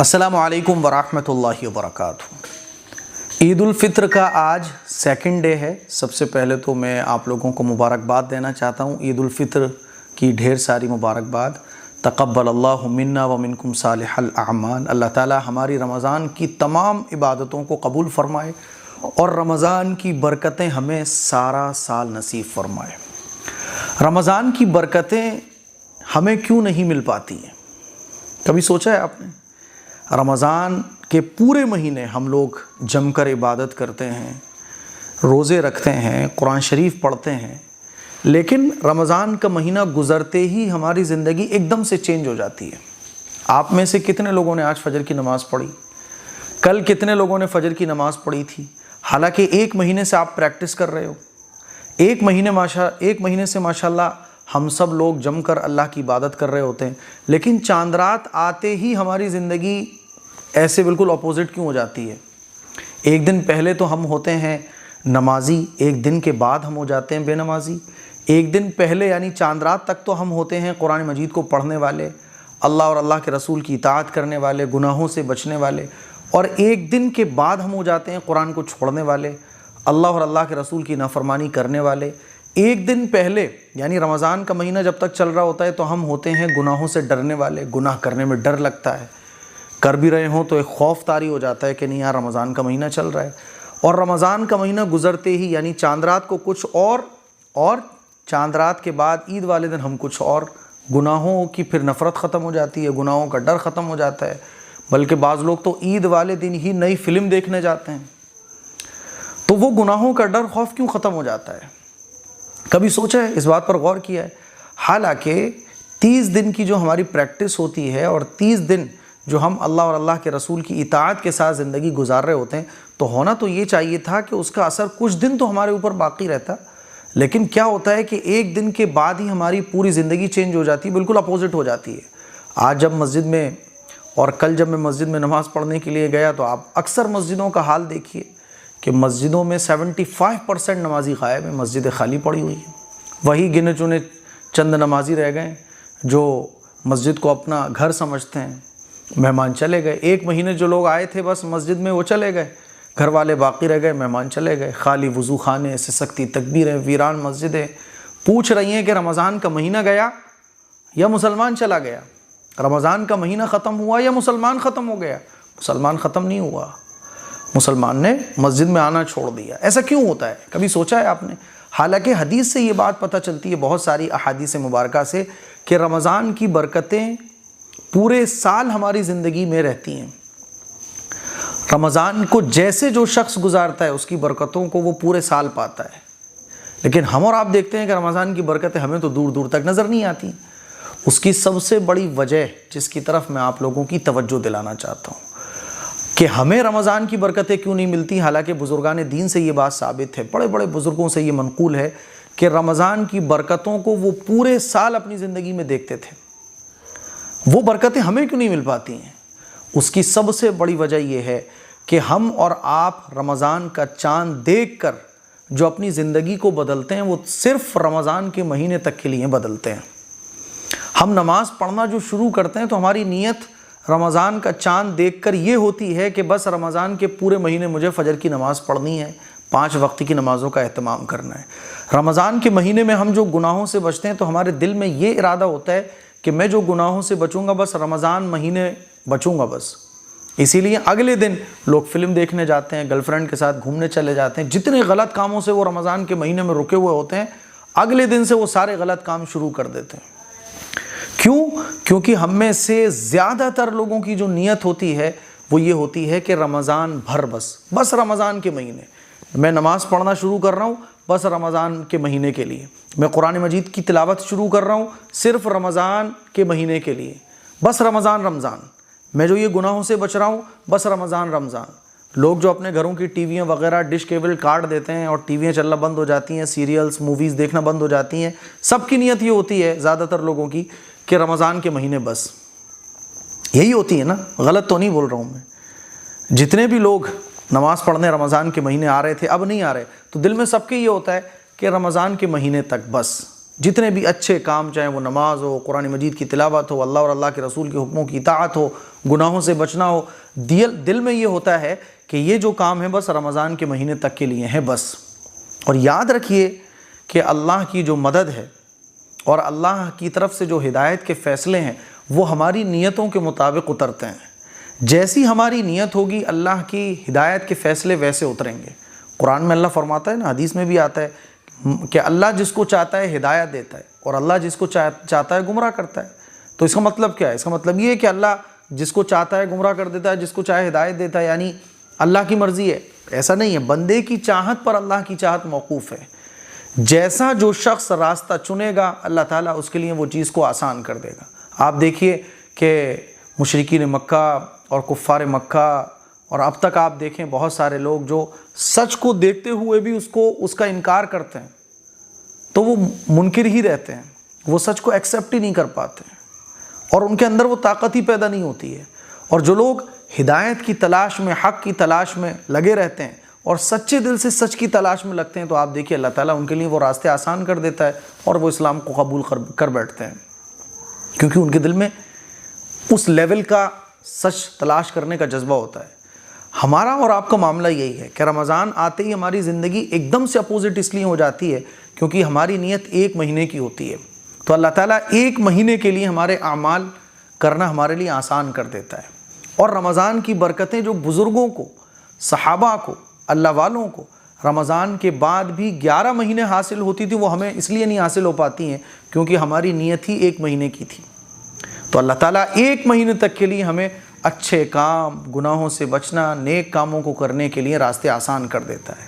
السلام علیکم ورحمۃ اللہ وبرکاتہ۔ عید الفطر کا آج سیکنڈ ڈے ہے۔ سب سے پہلے تو میں آپ لوگوں کو مبارکباد دینا چاہتا ہوں، عید الفطر کی ڈھیر ساری مبارکباد۔ تقبل اللہ منا ومنکم صالح الاعمال۔ اللہ تعالی ہماری رمضان کی تمام عبادتوں کو قبول فرمائے اور رمضان کی برکتیں ہمیں سارا سال نصیب فرمائے۔ رمضان کی برکتیں ہمیں کیوں نہیں مل پاتی ہیں؟ کبھی سوچا ہے آپ نے؟ رمضان کے پورے مہینے ہم لوگ جم کر عبادت کرتے ہیں، روزے رکھتے ہیں، قرآن شریف پڑھتے ہیں، لیکن رمضان کا مہینہ گزرتے ہی ہماری زندگی ایک دم سے چینج ہو جاتی ہے۔ آپ میں سے کتنے لوگوں نے آج فجر کی نماز پڑھی؟ کل کتنے لوگوں نے فجر کی نماز پڑھی تھی؟ حالانکہ ایک مہینے سے آپ پریکٹس کر رہے ہو، ایک مہینے سے ماشاءاللہ ہم سب لوگ جم کر اللہ کی عبادت کر رہے ہوتے ہیں، لیکن چاند رات آتے ہی ہماری زندگی ایسے بالکل اپوزٹ کیوں ہو جاتی ہے؟ ایک دن پہلے تو ہم ہوتے ہیں نمازی، ایک دن کے بعد ہم ہو جاتے ہیں بے نمازی۔ ایک دن پہلے یعنی چاند رات تک تو ہم ہوتے ہیں قرآن مجید کو پڑھنے والے، اللہ اور اللہ کے رسول کی اطاعت کرنے والے، گناہوں سے بچنے والے، اور ایک دن کے بعد ہم ہو جاتے ہیں قرآن کو چھوڑنے والے، اللہ اور اللہ کے رسول کی نافرمانی کرنے والے۔ ایک دن پہلے یعنی رمضان کا مہینہ جب تک چل رہا ہوتا ہے تو ہم ہوتے ہیں گناہوں سے ڈرنے والے، گناہ کرنے میں ڈر لگتا ہے، کر بھی رہے ہوں تو ایک خوف طاری ہو جاتا ہے کہ نہیں یار رمضان کا مہینہ چل رہا ہے۔ اور رمضان کا مہینہ گزرتے ہی یعنی چاند رات کو کچھ اور چاند رات کے بعد عید والے دن ہم کچھ اور، گناہوں کی پھر نفرت ختم ہو جاتی ہے، گناہوں کا ڈر ختم ہو جاتا ہے، بلکہ بعض لوگ تو عید والے دن ہی نئی فلم دیکھنے جاتے ہیں۔ تو وہ گناہوں کا ڈر خوف کیوں ختم ہو جاتا ہے؟ کبھی سوچا ہے، اس بات پر غور کیا ہے؟ حالانکہ 30 دن کی جو ہماری پریکٹس ہوتی ہے اور 30 دن جو ہم اللہ اور اللہ کے رسول کی اطاعت کے ساتھ زندگی گزار رہے ہوتے ہیں، تو ہونا تو یہ چاہیے تھا کہ اس کا اثر کچھ دن تو ہمارے اوپر باقی رہتا، لیکن کیا ہوتا ہے کہ ایک دن کے بعد ہی ہماری پوری زندگی چینج ہو جاتی ہے، بالکل اپوزٹ ہو جاتی ہے۔ آج جب مسجد میں اور کل جب میں مسجد میں نماز پڑھنے کے لیے گیا تو آپ اکثر مسجدوں کا حال دیکھیے کہ مسجدوں میں 75% نمازی غائب ہیں، مسجدیں خالی پڑی ہوئی ہیں۔ وہی گنے چنے چند نمازی رہ گئے جو مسجد کو اپنا گھر سمجھتے ہیں۔ مہمان چلے گئے، ایک مہینے جو لوگ آئے تھے بس مسجد میں وہ چلے گئے، گھر والے باقی رہ گئے، مہمان چلے گئے، خالی وضو خانے، سسکتی تکبیریں، ویران مسجدیں۔ پوچھ رہی ہیں کہ رمضان کا مہینہ گیا یا مسلمان چلا گیا؟ رمضان کا مہینہ ختم ہوا یا مسلمان ختم ہو گیا؟ مسلمان ختم نہیں ہوا، مسلمان نے مسجد میں آنا چھوڑ دیا۔ ایسا کیوں ہوتا ہے؟ کبھی سوچا ہے آپ نے؟ حالانکہ حدیث سے یہ بات پتہ چلتی ہے، بہت ساری احادیث مبارکہ سے، کہ رمضان کی برکتیں پورے سال ہماری زندگی میں رہتی ہیں۔ رمضان کو جیسے جو شخص گزارتا ہے اس کی برکتوں کو وہ پورے سال پاتا ہے، لیکن ہم اور آپ دیکھتے ہیں کہ رمضان کی برکتیں ہمیں تو دور دور تک نظر نہیں آتی۔ اس کی سب سے بڑی وجہ جس کی طرف میں آپ لوگوں کی توجہ دلانا چاہتا ہوں کہ ہمیں رمضان کی برکتیں کیوں نہیں ملتی، حالانکہ بزرگان دین سے یہ بات ثابت ہے، بڑے بڑے بزرگوں سے یہ منقول ہے کہ رمضان کی برکتوں کو وہ پورے سال اپنی زندگی میں دیکھتے تھے۔ وہ برکتیں ہمیں کیوں نہیں مل پاتی ہیں؟ اس کی سب سے بڑی وجہ یہ ہے کہ ہم اور آپ رمضان کا چاند دیکھ کر جو اپنی زندگی کو بدلتے ہیں وہ صرف رمضان کے مہینے تک کے لیے بدلتے ہیں۔ ہم نماز پڑھنا جو شروع کرتے ہیں تو ہماری نیت رمضان کا چاند دیکھ کر یہ ہوتی ہے کہ بس رمضان کے پورے مہینے مجھے فجر کی نماز پڑھنی ہے، 5 وقت کی نمازوں کا اہتمام کرنا ہے۔ رمضان کے مہینے میں ہم جو گناہوں سے بچتے ہیں تو ہمارے دل میں یہ ارادہ ہوتا ہے کہ میں جو گناہوں سے بچوں گا بس رمضان مہینے بچوں گا بس۔ اسی لیے اگلے دن لوگ فلم دیکھنے جاتے ہیں، گرل فرینڈ کے ساتھ گھومنے چلے جاتے ہیں، جتنے غلط کاموں سے وہ رمضان کے مہینے میں رکے ہوئے ہوتے ہیں اگلے دن سے وہ سارے غلط کام شروع کر دیتے ہیں۔ کیوں؟ کیونکہ ہم میں سے زیادہ تر لوگوں کی جو نیت ہوتی ہے وہ یہ ہوتی ہے کہ رمضان بھر بس رمضان کے مہینے میں نماز پڑھنا شروع کر رہا ہوں، بس رمضان کے مہینے کے لیے میں قرآن مجید کی تلاوت شروع کر رہا ہوں، صرف رمضان کے مہینے کے لیے، بس رمضان میں جو یہ گناہوں سے بچ رہا ہوں بس رمضان۔ لوگ جو اپنے گھروں کی ٹی ویاں وغیرہ ڈش کیبل کاٹ دیتے ہیں اور ٹی ویاں چلنا بند ہو جاتی ہیں، سیریلز موویز دیکھنا بند ہو جاتی ہیں، سب کی نیت یہ ہوتی ہے زیادہ تر لوگوں کی کہ رمضان کے مہینے بس، یہی ہوتی ہے نا؟ غلط تو نہیں بول رہا ہوں میں۔ جتنے بھی لوگ نماز پڑھنے رمضان کے مہینے آ رہے تھے اب نہیں آ رہے، تو دل میں سب کے یہ ہوتا ہے کہ رمضان کے مہینے تک بس جتنے بھی اچھے کام، چاہے وہ نماز ہو، قرآن مجید کی تلاوت ہو، اللہ اور اللہ کے رسول کے حکموں کی اطاعت ہو، گناہوں سے بچنا ہو، دل میں یہ ہوتا ہے کہ یہ جو کام ہے بس رمضان کے مہینے تک کے لیے ہیں بس۔ اور یاد رکھیے کہ اللہ کی جو مدد ہے اور اللہ کی طرف سے جو ہدایت کے فیصلے ہیں وہ ہماری نیتوں کے مطابق اترتے ہیں۔ جیسی ہماری نیت ہوگی اللہ کی ہدایت کے فیصلے ویسے اتریں گے۔ قرآن میں اللہ فرماتا ہے نا، حدیث میں بھی آتا ہے کہ اللہ جس کو چاہتا ہے ہدایت دیتا ہے اور اللہ جس کو چاہتا ہے گمراہ کرتا ہے۔ تو اس کا مطلب کیا ہے؟ اس کا مطلب یہ ہے کہ اللہ جس کو چاہتا ہے گمراہ کر دیتا ہے، جس کو چاہے ہدایت دیتا ہے، یعنی اللہ کی مرضی ہے۔ ایسا نہیں ہے، بندے کی چاہت پر اللہ کی چاہت موقوف ہے۔ جیسا جو شخص راستہ چنے گا اللہ تعالیٰ اس کے لیے وہ چیز کو آسان کر دے گا۔ آپ دیکھیے کہ مشرکین مکہ اور کفار مکہ، اور اب تک آپ دیکھیں بہت سارے لوگ جو سچ کو دیکھتے ہوئے بھی اس کا انکار کرتے ہیں، تو وہ منکر ہی رہتے ہیں، وہ سچ کو ایکسیپٹ ہی نہیں کر پاتے ہیں اور ان کے اندر وہ طاقت ہی پیدا نہیں ہوتی ہے۔ اور جو لوگ ہدایت کی تلاش میں، حق کی تلاش میں لگے رہتے ہیں اور سچے دل سے سچ کی تلاش میں لگتے ہیں، تو آپ دیکھیے اللہ تعالیٰ ان کے لیے وہ راستے آسان کر دیتا ہے اور وہ اسلام کو قبول کر بیٹھتے ہیں، کیونکہ ان کے دل میں اس لیول کا سچ تلاش کرنے کا جذبہ ہوتا ہے۔ ہمارا اور آپ کا معاملہ یہی ہے کہ رمضان آتے ہی ہماری زندگی ایک دم سے اپوزٹ اس لیے ہو جاتی ہے کیونکہ ہماری نیت ایک مہینے کی ہوتی ہے، تو اللہ تعالیٰ ایک مہینے کے لیے ہمارے اعمال کرنا ہمارے لیے آسان کر دیتا ہے۔ اور رمضان کی برکتیں جو بزرگوں کو، صحابہ کو، اللہ والوں کو رمضان کے بعد بھی 11 مہینے حاصل ہوتی تھی، وہ ہمیں اس لیے نہیں حاصل ہو پاتی ہیں کیونکہ ہماری نیت ہی ایک مہینے کی تھی۔ تو اللہ تعالیٰ ایک مہینے تک کے لیے ہمیں اچھے کام، گناہوں سے بچنا، نیک کاموں کو کرنے کے لیے راستے آسان کر دیتا ہے۔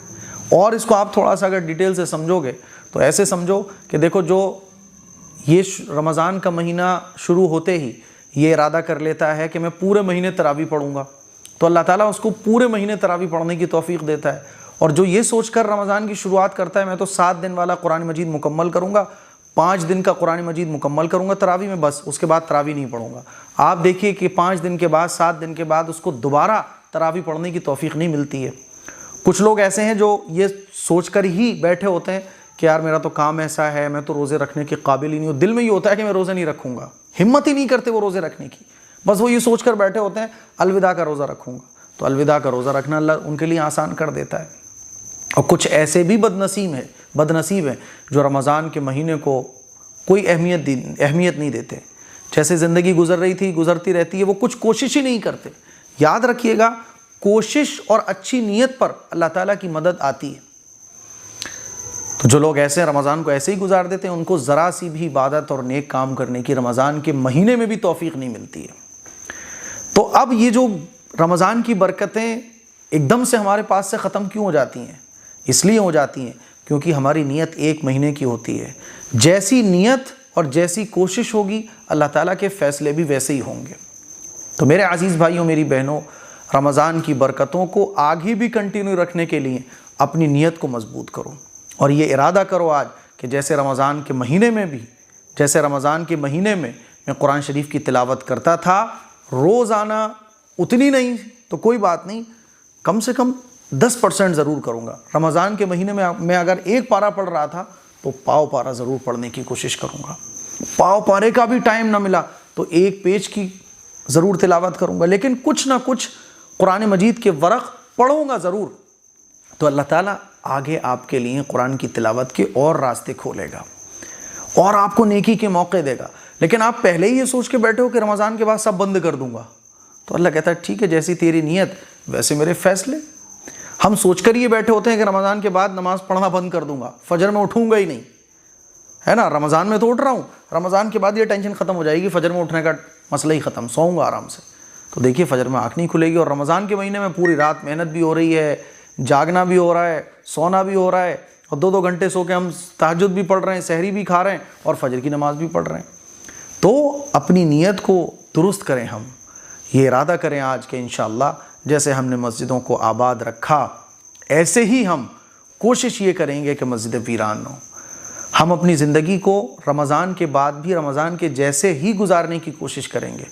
اور اس کو آپ تھوڑا سا اگر ڈیٹیل سے سمجھو گے تو ایسے سمجھو کہ دیکھو، جو یہ رمضان کا مہینہ شروع ہوتے ہی یہ ارادہ کر لیتا ہے کہ میں پورے مہینے تراویح پڑھوں گا، تو اللہ تعالیٰ اس کو پورے مہینے تراویح پڑھنے کی توفیق دیتا ہے۔ اور جو یہ سوچ کر رمضان کی شروعات کرتا ہے میں تو 7 دن والا قرآن مجید مکمل کروں گا، 5 دن کا قرآن مجید مکمل کروں گا تراویح میں، بس اس کے بعد تراویح نہیں پڑھوں گا، آپ دیکھیے کہ 5 دن کے بعد، 7 دن کے بعد اس کو دوبارہ تراویح پڑھنے کی توفیق نہیں ملتی ہے۔ کچھ لوگ ایسے ہیں جو یہ سوچ کر ہی بیٹھے ہوتے ہیں کہ یار میرا تو کام ایسا ہے، میں تو روزے رکھنے کے قابل ہی نہیں ہوں، دل میں یہ ہوتا ہے کہ میں روزے نہیں رکھوں گا، ہمت ہی نہیں کرتے وہ روزے رکھنے کی، بس وہ یہ سوچ کر بیٹھے ہوتے ہیں الوداع کا روزہ رکھوں گا۔ تو الوداع کا روزہ رکھنا اللہ ان کے لیے آسان کر دیتا ہے۔ اور کچھ ایسے بھی بدنصیب ہیں جو رمضان کے مہینے کو کوئی اہمیت نہیں دیتے، جیسے زندگی گزرتی رہتی ہے، وہ کچھ کوشش ہی نہیں کرتے۔ یاد رکھیے گا، کوشش اور اچھی نیت پر اللہ تعالیٰ کی مدد آتی ہے۔ تو جو لوگ ایسے رمضان کو ایسے ہی گزار دیتے ہیں، ان کو ذرا سی بھی عبادت اور نیک کام کرنے کی رمضان کے مہینے میں بھی توفیق نہیں ملتی ہے۔ تو اب یہ جو رمضان کی برکتیں ایک دم سے ہمارے پاس سے ختم کیوں ہو جاتی ہیں؟ اس لیے ہو جاتی ہیں کیونکہ ہماری نیت ایک مہینے کی ہوتی ہے۔ جیسی نیت اور جیسی کوشش ہوگی اللہ تعالیٰ کے فیصلے بھی ویسے ہی ہوں گے۔ تو میرے عزیز بھائیوں، میری بہنوں، رمضان کی برکتوں کو آگے بھی کنٹینیو رکھنے کے لیے اپنی نیت کو مضبوط کرو اور یہ ارادہ کرو آج کہ جیسے رمضان کے مہینے میں میں قرآن شریف کی تلاوت کرتا تھا، روزانہ اتنی نہیں تو کوئی بات نہیں، کم سے کم 10% ضرور کروں گا۔ رمضان کے مہینے میں میں اگر 1 پارہ پڑھ رہا تھا تو پاؤ پارہ ضرور پڑھنے کی کوشش کروں گا۔ پاؤ پارے کا بھی ٹائم نہ ملا تو 1 پیج کی ضرور تلاوت کروں گا، لیکن کچھ نہ کچھ قرآن مجید کے ورق پڑھوں گا ضرور۔ تو اللہ تعالیٰ آگے آپ کے لیے قرآن کی تلاوت کے اور راستے کھولے گا اور آپ کو نیکی کے موقع دے گا۔ لیکن آپ پہلے ہی یہ سوچ کے بیٹھے ہو کہ رمضان کے بعد سب بند کر دوں گا، تو اللہ کہتا ہے ٹھیک ہے، جیسی تیری نیت ویسے میرے فیصلے۔ ہم سوچ کر یہ بیٹھے ہوتے ہیں کہ رمضان کے بعد نماز پڑھنا بند کر دوں گا، فجر میں اٹھوں گا ہی نہیں، ہے نا، رمضان میں تو اٹھ رہا ہوں، رمضان کے بعد یہ ٹینشن ختم ہو جائے گی، فجر میں اٹھنے کا مسئلہ ہی ختم، سوؤں گا آرام سے۔ تو دیکھیے فجر میں آنکھ نہیں کھلے گی، اور رمضان کے مہینے میں پوری رات محنت بھی ہو رہی ہے، جاگنا بھی ہو رہا ہے، سونا بھی ہو رہا ہے، اور 2 گھنٹے سو کے ہم تہجد بھی پڑھ رہے ہیں، سحری بھی کھا رہے ہیں اور فجر کی نماز بھی پڑھ رہے ہیں۔ تو اپنی نیت کو درست کریں، ہم یہ ارادہ کریں آج کہ انشاءاللہ جیسے ہم نے مسجدوں کو آباد رکھا ایسے ہی ہم کوشش یہ کریں گے کہ مسجد ویران ہو۔ ہم اپنی زندگی کو رمضان کے بعد بھی رمضان کے جیسے ہی گزارنے کی کوشش کریں گے۔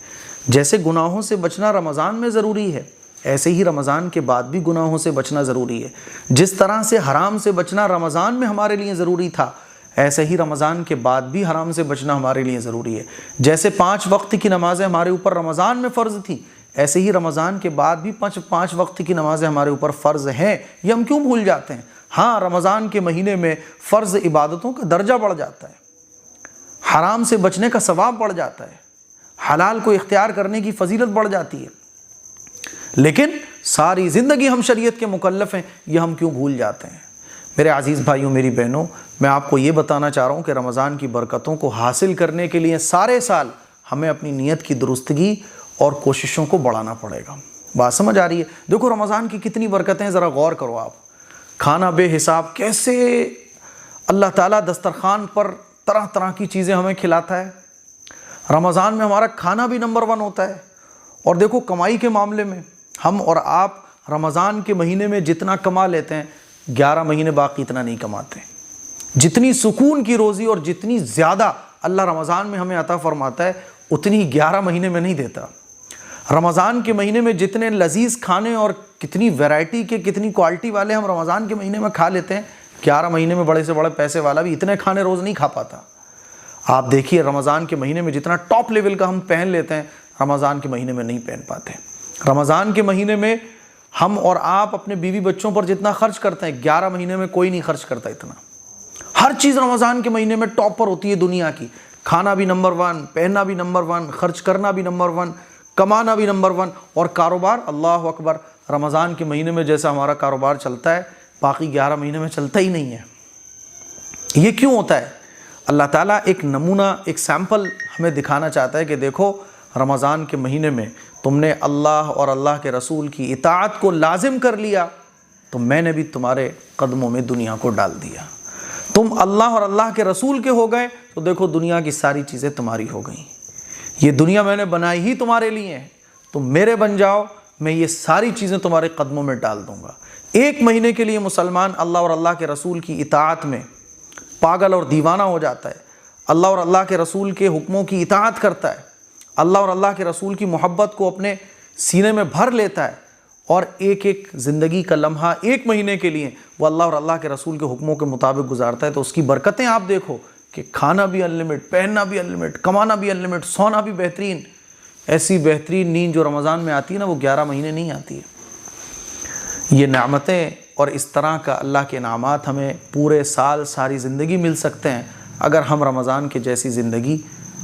جیسے گناہوں سے بچنا رمضان میں ضروری ہے، ایسے ہی رمضان کے بعد بھی گناہوں سے بچنا ضروری ہے۔ جس طرح سے حرام سے بچنا رمضان میں ہمارے لیے ضروری تھا، ایسے ہی رمضان کے بعد بھی حرام سے بچنا ہمارے لیے ضروری ہے۔ جیسے 5 وقت کی نمازیں ہمارے اوپر رمضان میں فرض تھیں، ایسے ہی رمضان کے بعد بھی 5 وقت کی نمازیں ہمارے اوپر فرض ہیں۔ یہ ہم کیوں بھول جاتے ہیں؟ ہاں، رمضان کے مہینے میں فرض عبادتوں کا درجہ بڑھ جاتا ہے، حرام سے بچنے کا ثواب بڑھ جاتا ہے، حلال کو اختیار کرنے کی فضیلت بڑھ جاتی ہے، لیکن ساری زندگی ہم شریعت کے مکلف ہیں، یہ ہم کیوں بھول جاتے ہیں؟ میرے عزیز بھائیوں، میری بہنوں، میں آپ کو یہ بتانا چاہ رہا ہوں کہ رمضان کی برکتوں کو حاصل کرنے کے لیے سارے سال ہمیں اپنی نیت کی درستگی اور کوششوں کو بڑھانا پڑے گا۔ بات سمجھ آ رہی ہے؟ دیکھو رمضان کی کتنی برکتیں ہیں، ذرا غور کرو آپ۔ کھانا بے حساب، کیسے اللہ تعالیٰ دسترخوان پر طرح طرح کی چیزیں ہمیں کھلاتا ہے۔ رمضان میں ہمارا کھانا بھی نمبر 1 ہوتا ہے۔ اور دیکھو کمائی کے معاملے میں ہم اور آپ رمضان کے مہینے میں جتنا کما لیتے ہیں، 11 مہینے باقی اتنا نہیں کماتے۔ جتنی سکون کی روزی اور جتنی زیادہ اللہ رمضان میں ہمیں عطا فرماتا ہے، اتنی 11 مہینے میں نہیں دیتا۔ رمضان کے مہینے میں جتنے لذیذ کھانے اور کتنی ویرائٹی کے، کتنی کوالٹی والے ہم رمضان کے مہینے میں کھا لیتے ہیں، 11 مہینے میں بڑے سے بڑے پیسے والا بھی اتنے کھانے روز نہیں کھا پاتا۔ آپ دیکھیے رمضان کے مہینے میں جتنا ٹاپ لیول کا ہم پہن لیتے ہیں، رمضان کے مہینے میں نہیں پہن پاتے۔ رمضان کے مہینے میں ہم اور آپ اپنے بیوی بچوں پر جتنا خرچ کرتے ہیں، 11 مہینے میں کوئی نہیں خرچ کرتا اتنا۔ ہر چیز رمضان کے مہینے میں ٹاپ پر ہوتی ہے دنیا کی، کھانا بھی نمبر 1، پہننا بھی نمبر 1، خرچ کرنا بھی نمبر 1، کمانا بھی نمبر 1، اور کاروبار، اللہ اکبر، رمضان کے مہینے میں جیسا ہمارا کاروبار چلتا ہے باقی 11 مہینے میں چلتا ہی نہیں ہے۔ یہ کیوں ہوتا ہے؟ اللہ تعالیٰ ایک نمونہ، ایک سیمپل ہمیں دکھانا چاہتا ہے کہ دیکھو رمضان کے مہینے میں تم نے اللہ اور اللہ کے رسول کی اطاعت کو لازم کر لیا تو میں نے بھی تمہارے قدموں میں دنیا کو ڈال دیا۔ تم اللہ اور اللہ کے رسول کے ہو گئے تو دیکھو دنیا کی ساری چیزیں تمہاری ہو گئیں۔ یہ دنیا میں نے بنائی ہی تمہارے لیے ہے، تم میرے بن جاؤ، میں یہ ساری چیزیں تمہارے قدموں میں ڈال دوں گا۔ 1 مہینے کے لیے مسلمان اللہ اور اللہ کے رسول کی اطاعت میں پاگل اور دیوانہ ہو جاتا ہے، اللہ اور اللہ کے رسول کے حکموں کی اطاعت کرتا ہے، اللہ اور اللہ کے رسول کی محبت کو اپنے سینے میں بھر لیتا ہے، اور ایک ایک زندگی کا لمحہ 1 مہینے کے لیے وہ اللہ اور اللہ کے رسول کے حکموں کے مطابق گزارتا ہے، تو اس کی برکتیں آپ دیکھو کہ کھانا بھی انلمٹ، پہننا بھی انلمٹ، کمانا بھی انلمٹ، سونا بھی بہترین۔ ایسی بہترین نیند جو رمضان میں آتی ہے نا، وہ 11 مہینے نہیں آتی ہے۔ یہ نعمتیں اور اس طرح کا اللہ کے انعامات ہمیں پورے سال، ساری زندگی مل سکتے ہیں اگر ہم رمضان کے جیسی زندگی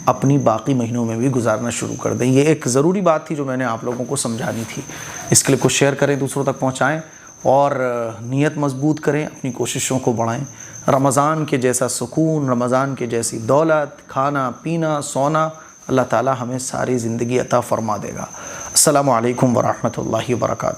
اپنی باقی مہینوں میں بھی گزارنا شروع کر دیں۔ یہ ایک ضروری بات تھی جو میں نے آپ لوگوں کو سمجھانی تھی۔ اس کے لیے کچھ شیئر کریں، دوسروں تک پہنچائیں، اور نیت مضبوط کریں، اپنی کوششوں کو بڑھائیں۔ رمضان کے جیسا سکون، رمضان کے جیسی دولت، کھانا پینا، سونا، اللہ تعالی ہمیں ساری زندگی عطا فرما دے گا۔ السلام علیکم ورحمۃ اللہ وبرکاتہ۔